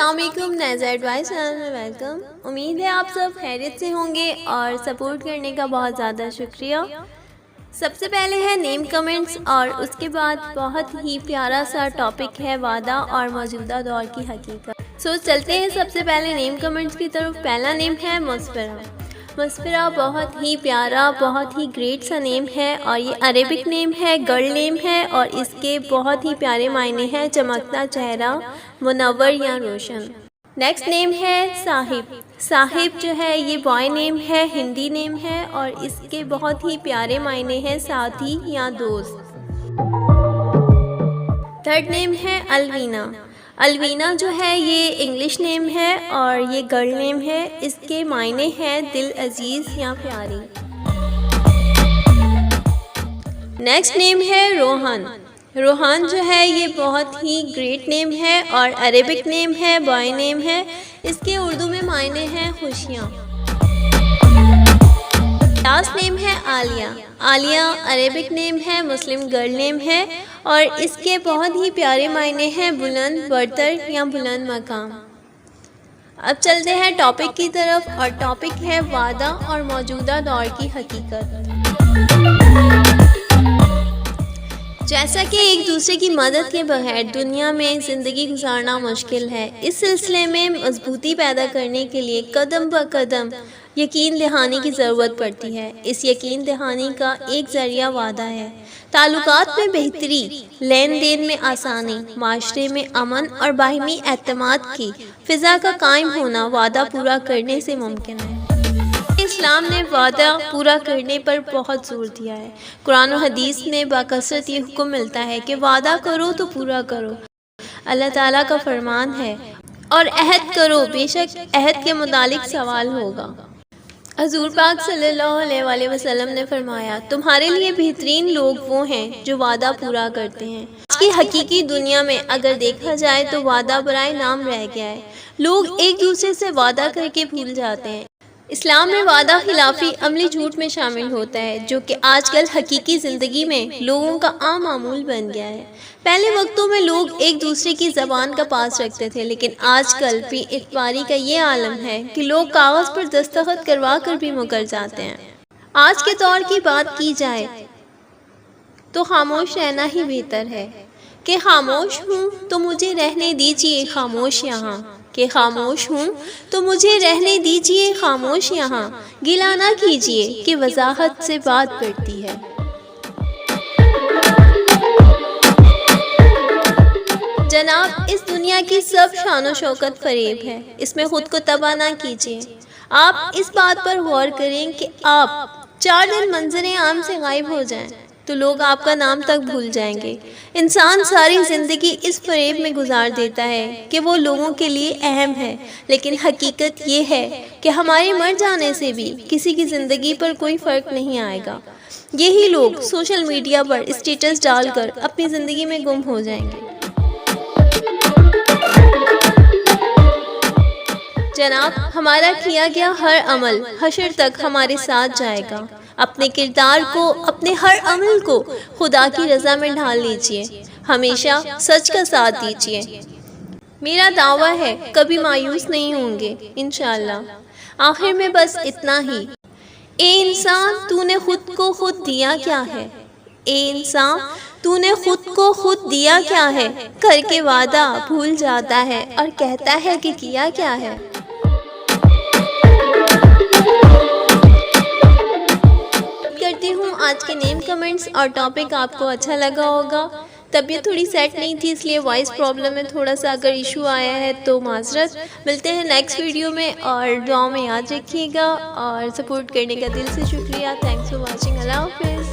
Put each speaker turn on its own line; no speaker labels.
अस्सलाम वालेकुम, Neza advice channel में वेलकम। उम्मीद है आप सब खैरियत से होंगे और सपोर्ट करने का बहुत ज़्यादा शुक्रिया। सबसे पहले है नेम कमेंट्स और उसके बाद बहुत ही प्यारा सा टॉपिक है वादा और मौजूदा दौर की हकीकत। सो चलते हैं सबसे पहले नेम कमेंट्स की तरफ। पहला नेम है मुस्फिरा। मुस्फिरा बहुत ही प्यारा, बहुत ही ग्रेट सा नेम है और ये अरेबिक नेम है, गर्ल नेम है और इसके बहुत ही प्यारे मायने हैं चमकता चेहरा, मुनव्वर या रोशन। नेक्स्ट नेम है साहिब। साहिब जो है ये बॉय नेम है, हिंदी नेम है और इसके बहुत ही प्यारे मायने हैं साथी या दोस्त। थर्ड नेम है अलवीना। अलवीना जो है ये इंग्लिश नेम है और ये गर्ल नेम है, इसके मायने हैं दिल अजीज़ या प्यारी। नेक्स्ट नेम है रोहन। रोहन जो है ये बहुत ही ग्रेट नेम है और अरेबिक नेम है, बॉय नेम है, इसके उर्दू में मायने हैं खुशियाँ। लास्ट नेम है आलिया। आलिया अरेबिक नेम है, मुस्लिम गर्ल नेम है और इसके बहुत ही प्यारे मायने हैं बुलंद बरतर या बुलंद मकाम। अब चलते हैं टॉपिक की तरफ और टॉपिक है वादा और मौजूदा दौर की हकीकत। जैसा कि एक दूसरे की मदद के बगैर दुनिया में ज़िंदगी गुजारना मुश्किल है, इस सिलसिले में मजबूती पैदा करने के लिए कदम ब कदम यकीन दहानी की ज़रूरत पड़ती है। इस यकीन दहानी का एक ज़रिया वादा है। ताल्लुकात में बेहतरी, लेन देन में आसानी, माशरे में अमन और बाहिमी एतमाद की फ़िज़ा का कायम होना वादा पूरा करने से मुमकिन है। इस्लाम ने वादा पूरा करने पर बहुत जोर दिया है। कुरान और हदीस में बाकसरत ये हुक्म मिलता है कि वादा करो तो पूरा करो। अल्लाह ताला का फरमान है और अहद करो, बेशक अहद के मुतालिक सवाल होगा। हजूर पाक सल्लल्लाहु अलैहि वसल्लम ने फरमाया, तुम्हारे लिए बेहतरीन लोग वो हैं जो वादा पूरा करते हैं। आज की हकीकी दुनिया में अगर देखा जाए तो वादा बराए नाम रह गया है। लोग एक दूसरे से वादा करके भूल जाते हैं। इस्लाम में वादा खिलाफी अमली झूठ में शामिल होता है, जो कि आजकल हकीकी ज़िंदगी में लोगों का आम मामूल बन गया है। पहले वक्तों में लोग एक दूसरे की ज़बान का पास रखते थे, लेकिन आजकल भी इतबारी का ये आलम है कि लोग कागज़ पर दस्तखत करवा कर भी मुकर जाते हैं। आज के दौर की बात की जाए तो खामोश रहना ही बेहतर है कि खामोश हूँ तो मुझे रहने दीजिए खामोश यहाँ, कि खामोश हूँ तो मुझे रहने दीजिए खामोश यहाँ, गिला ना कीजिए कि वजाहत से बात बढ़ती है। जनाब, इस दुनिया की सब शान व शौकत फरेब है, इसमें खुद को तबाह ना कीजिए। आप इस बात पर गौर करें कि आप 4 दिन मंजरे आम से गायब हो जाएं तो लोग आपका नाम तक भूल जाएंगे। इंसान सारी ज़िंदगी इस फरेब में गुजार देता है कि वो लोगों के लिए अहम है, लेकिन हकीकत ये है कि हमारे मर जाने से भी किसी की ज़िंदगी पर कोई फ़र्क नहीं आएगा। यही लोग सोशल मीडिया पर स्टेटस डालकर अपनी ज़िंदगी में गुम हो जाएंगे। जनाब, हमारा किया गया हर अमल हशर तक हमारे साथ जाएगा। अपने किरदार को, अपने हर अमल को खुदा की रज़ा में ढाल लीजिए। हमेशा सच का साथ दीजिए। मेरा दावा है कभी मायूस नहीं होंगे इंशाअल्लाह। आखिर में बस इतना ही, ए इंसान तूने खुद को खुद दिया क्या है, ए इंसान तूने खुद को खुद दिया क्या है, करके वादा भूल जाता है और कहता है कि किया क्या है। करती हूँ आज के नेम कमेंट्स और टॉपिक आपको अच्छा लगा होगा। तबीयत थोड़ी सेट नहीं थी, इसलिए वॉइस प्रॉब्लम में थोड़ा सा अगर इशू आया है तो माजरत। मिलते हैं नेक्स्ट वीडियो में और दुआ में याद रखिएगा और सपोर्ट करने का दिल से शुक्रिया। Thanks for watching. अल्लाह हाफिज़।